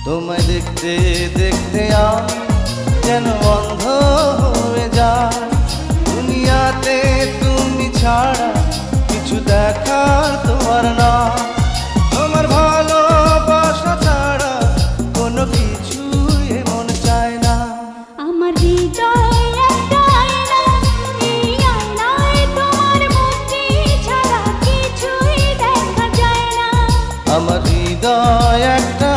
তোমায় দেখতে দেখতে আমি যেন অন্ধ হয়ে যায়। দুনিয়াতে তুমি ছাড়া কিছু দেখার তোমার না। তোমার ভালোবাসা ছাড়া কোনো কিছুই মন চায় না। আমার হৃদয় একটা আয়না, এই আয়নায় তোমার মুক্তি ছাড়া কিছুই দেখা যায় না। আমার হৃদয় একটা